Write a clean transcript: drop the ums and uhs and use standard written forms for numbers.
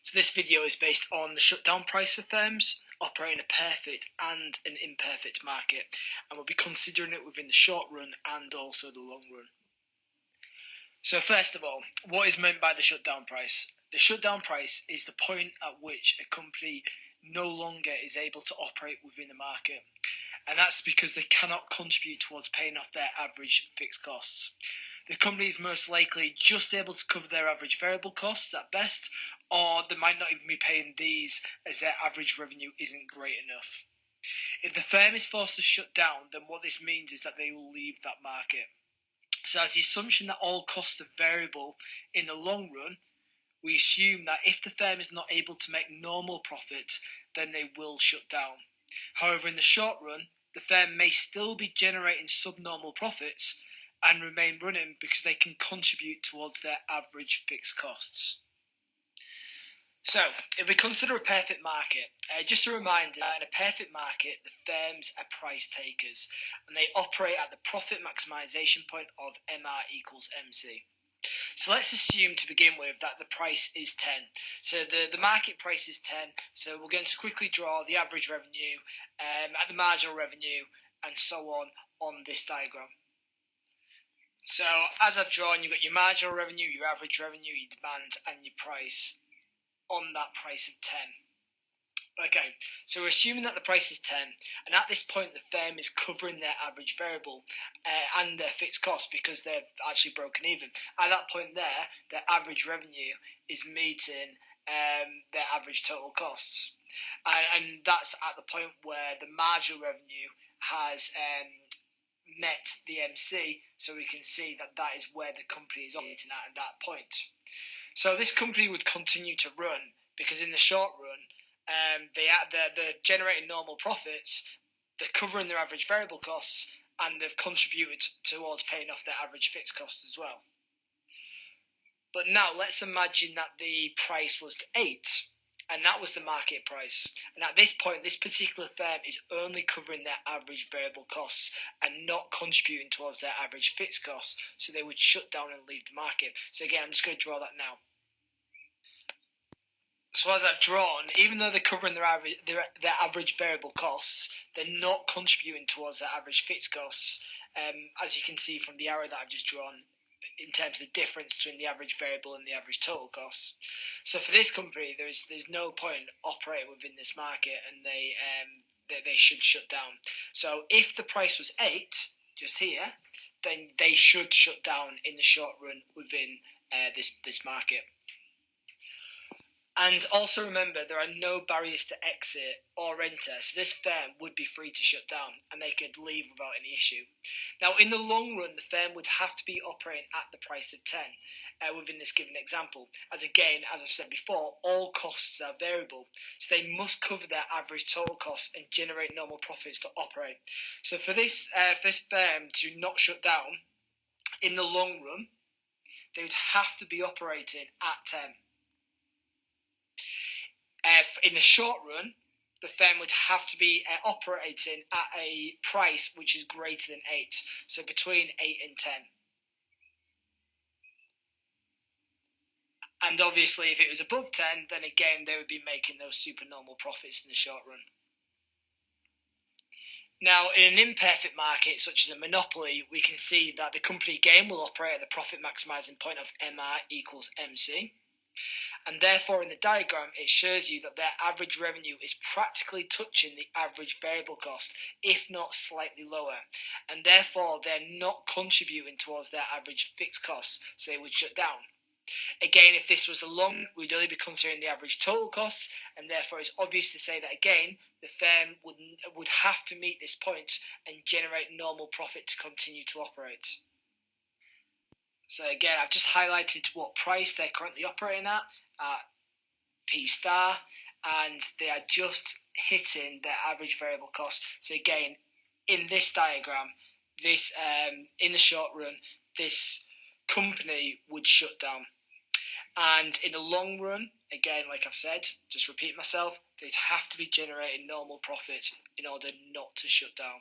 So this video is based on the shutdown price for firms operating a perfect and an imperfect market, and we'll be considering it within the short run and also the long run. So first of all, what is meant by the shutdown price? The shutdown price is the point at which a company no longer is able to operate within the market, and that's because they cannot contribute towards paying off their average fixed costs. The company is most likely just able to cover their average variable costs at best, or they might not even be paying these as their average revenue isn't great enough. If the firm is forced to shut down, then what this means is that they will leave that market. So as the assumption that all costs are variable in the long run, we assume that if the firm is not able to make normal profit, then they will shut down. However, in the short run, the firm may still be generating subnormal profits and remain running because they can contribute towards their average fixed costs. So, if we consider a perfect market, just a reminder that in a perfect market, the firms are price takers and they operate at the profit maximisation point of MR equals MC. So let's assume to begin with that the price is 10. So the market price is 10. So we're going to quickly draw the average revenue, at the marginal revenue, and so on this diagram. So as I've drawn, you've got your marginal revenue, your average revenue, your demand, and your price on that price of 10. Okay, so we're assuming that the price is 10, and at this point the firm is covering their average variable and their fixed costs because they've actually broken even. At that point there, their average revenue is meeting their average total costs. And that's at the point where the marginal revenue has met the MC, so we can see that that is where the company is operating at that point. So this company would continue to run because in the short run, they're generating normal profits, they're covering their average variable costs, and they've contributed towards paying off their average fixed costs as well. But now let's imagine that the price was 8, and that was the market price. And at this point, this particular firm is only covering their average variable costs and not contributing towards their average fixed costs, so they would shut down and leave the market. So again, I'm just going to draw that now. So as I've drawn, even though they're covering their average variable costs, they're not contributing towards their average fixed costs, as you can see from the arrow that I've just drawn, in terms of the difference between the average variable and the average total costs. So for this company, there's no point operating within this market, and they should shut down. So if the price was 8, just here, then they should shut down in the short run within this market. And also remember, there are no barriers to exit or enter, so this firm would be free to shut down and they could leave without any issue. Now, in the long run, the firm would have to be operating at the price of 10 within this given example. As again, as I've said before, all costs are variable, so they must cover their average total costs and generate normal profits to operate. So for this firm to not shut down, in the long run, they would have to be operating at 10. In the short run, the firm would have to be operating at a price which is greater than 8, so between 8 and 10. And obviously, if it was above 10, then again, they would be making those supernormal profits in the short run. Now, in an imperfect market, such as a monopoly, we can see that the company again will operate at the profit maximising point of MR equals MC. And therefore, in the diagram, it shows you that their average revenue is practically touching the average variable cost, if not slightly lower. And therefore, they're not contributing towards their average fixed costs, so they would shut down. Again, if this was the long, we'd only be considering the average total costs, and therefore it's obvious to say that again, the firm would have to meet this point and generate normal profit to continue to operate. So again, I've just highlighted what price they're currently operating at P star, and they are just hitting their average variable cost. So again, in this diagram, this in the short run, this company would shut down. And in the long run, again, like I've said, just repeat myself, they'd have to be generating normal profits in order not to shut down.